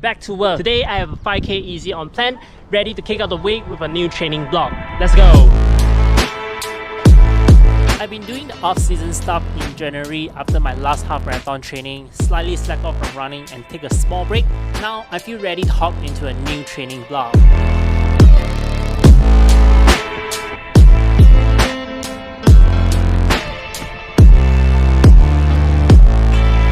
Back to work. Today I have a 5K easy on plan, ready to kick out the week with a new training block. Let's go! I've been doing the off-season stuff in January after my last half marathon training, slightly slack off from running and take a small break. Now I feel ready to hop into a new training block.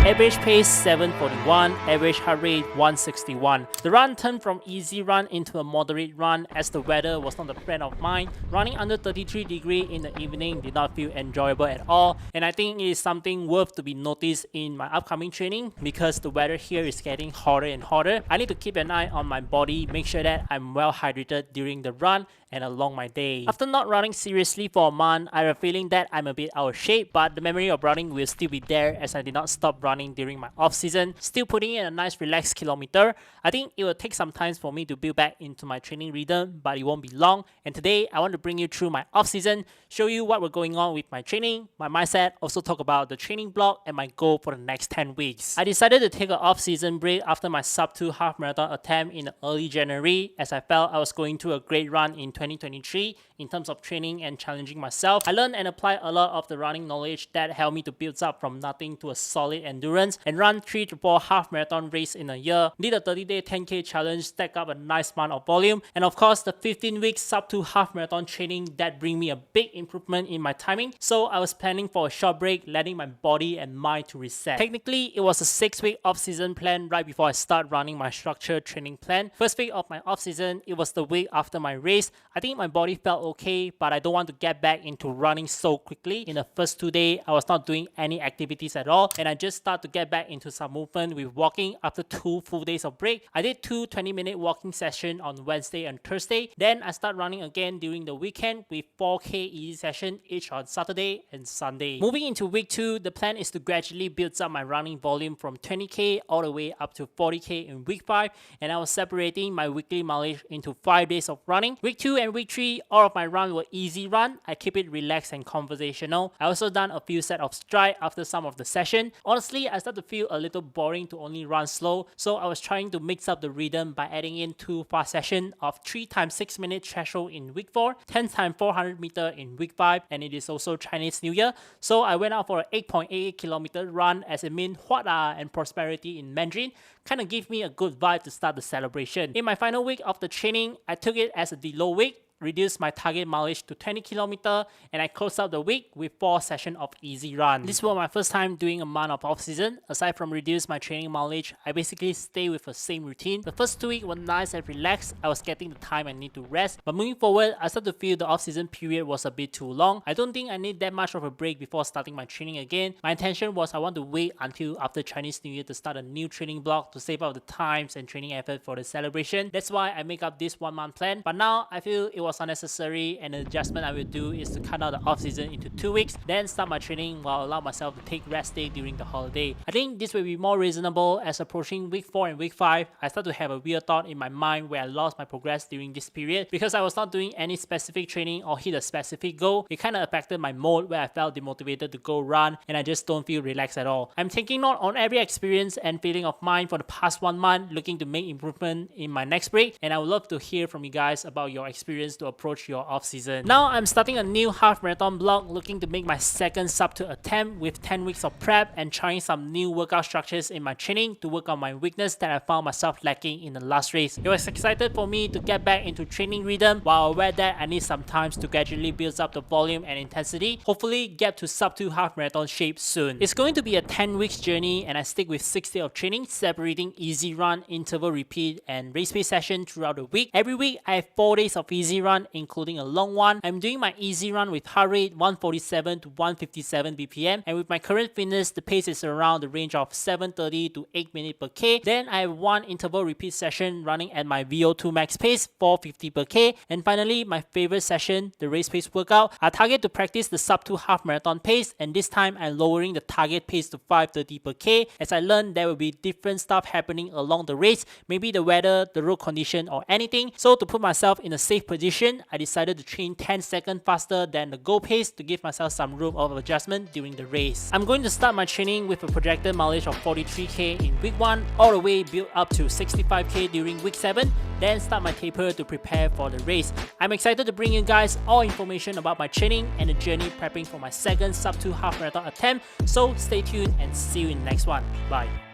Average pace 741, average heart rate 161. The run turned from easy run into a moderate run as the weather was not a friend of mine. Running under 33 degrees in the evening did not feel enjoyable at all, and I think it is something worth to be noticed in my upcoming training because the weather here is getting hotter and hotter. I need to keep an eye on my body, make sure that I'm well hydrated during the run and along my day. After not running seriously for a month, I have a feeling that I'm a bit out of shape, but the memory of running will still be there as I did not stop running during my off season, still putting in a nice relaxed kilometer. I think it will take some time for me to build back into my training rhythm, but it won't be long. And today I want to bring you through my off season, show you what we're going on with my training, my mindset, also talk about the training block and my goal for the next 10 weeks. I decided to take an off season break after my sub 2 half marathon attempt in early January as I felt I was going through a great run in 2023 in terms of training and challenging myself. I learned and applied a lot of the running knowledge that helped me to build up from nothing to a solid endurance and run 3 to 4 half marathon race in a year. Did a 30-day 10K challenge, stack up a nice amount of volume, and of course the 15-week sub 2 half marathon training that bring me a big improvement in my timing. So I was planning for a short break, letting my body and mind to reset. Technically, it was a 6-week off-season plan right before I start running my structured training plan. First week of my off-season, it was the week after my race. I think my body felt okay, but I don't want to get back into running so quickly. In the first 2 days, I was not doing any activities at all, and I just started to get back into some movement with walking after 2 full days of break. I did 2 20-minute walking sessions on Wednesday and Thursday. Then I start running again during the weekend with 4K easy session each on Saturday and Sunday. Moving into week 2, the plan is to gradually build up my running volume from 20K all the way up to 40K in week 5, and I was separating my weekly mileage into 5 days of running. Week 2 and week 3, all of my run were easy run. I keep it relaxed and conversational. I also done a few sets of stride after some of the session. Honestly, I started to feel a little boring to only run slow, so I was trying to mix up the rhythm by adding in 2 fast sessions of 3 times 6 minute threshold in week 4, 10 times 400 meter in week 5, and it is also Chinese New Year, so I went out for an 8.88 kilometer run as it means Hua and prosperity in Mandarin. Kind of give me a good vibe to start the celebration. In my final week of the training, I took it as a deload week, reduced my target mileage to 20 km, and I closed out the week with 4 sessions of easy run. This was my first time doing a month of off-season. Aside from reduce my training mileage, I basically stay with the same routine. The first 2 weeks were nice and relaxed. I was getting the time I need to rest, but moving forward, I started to feel the off-season period was a bit too long. I don't think I need that much of a break before starting my training again. My intention was I want to wait until after Chinese New Year to start a new training block to save up the times and training effort for the celebration. That's why I make up this 1 month plan, but now I feel it was unnecessary, and the adjustment I will do is to cut out the off season into 2 weeks, then start my training while allow myself to take rest day during the holiday. I think this will be more reasonable as approaching week 4 and week 5. I start to have a weird thought in my mind where I lost my progress during this period because I was not doing any specific training or hit a specific goal. It kind of affected my mode where I felt demotivated to go run and I just don't feel relaxed at all. I'm taking note on every experience and feeling of mine for the past 1 month, looking to make improvement in my next break, and I would love to hear from you guys about your experience to approach your off season. Now I'm starting a new half marathon block, looking to make my second sub 2 attempt with 10 weeks of prep and trying some new workout structures in my training to work on my weakness that I found myself lacking in the last race. It was excited for me to get back into training rhythm while aware that I need some time to gradually build up the volume and intensity, hopefully get to sub 2 half marathon shape soon. It's going to be a 10 weeks journey and I stick with 6 days of training, separating easy run, interval repeat and race pace session throughout the week. Every week I have 4 days of easy run including a long one. I'm doing my easy run with heart rate 147 to 157 BPM, and with my current fitness, the pace is around the range of 7:30 to 8 minutes per K. Then I have 1 interval repeat session running at my VO2 max pace 450 per K, and finally my favorite session, the race pace workout. I target to practice the sub 2 half marathon pace, and this time I'm lowering the target pace to 530 per K as I learned there will be different stuff happening along the race, maybe the weather, the road condition or anything. So to put myself in a safe position, efficient, I decided to train 10 seconds faster than the goal pace to give myself some room of adjustment during the race. I'm going to start my training with a projected mileage of 43k in week 1, all the way build up to 65k during week 7, then start my taper to prepare for the race. I'm excited to bring you guys all information about my training and the journey prepping for my second sub 2 half marathon attempt, so stay tuned and see you in the next one. Bye.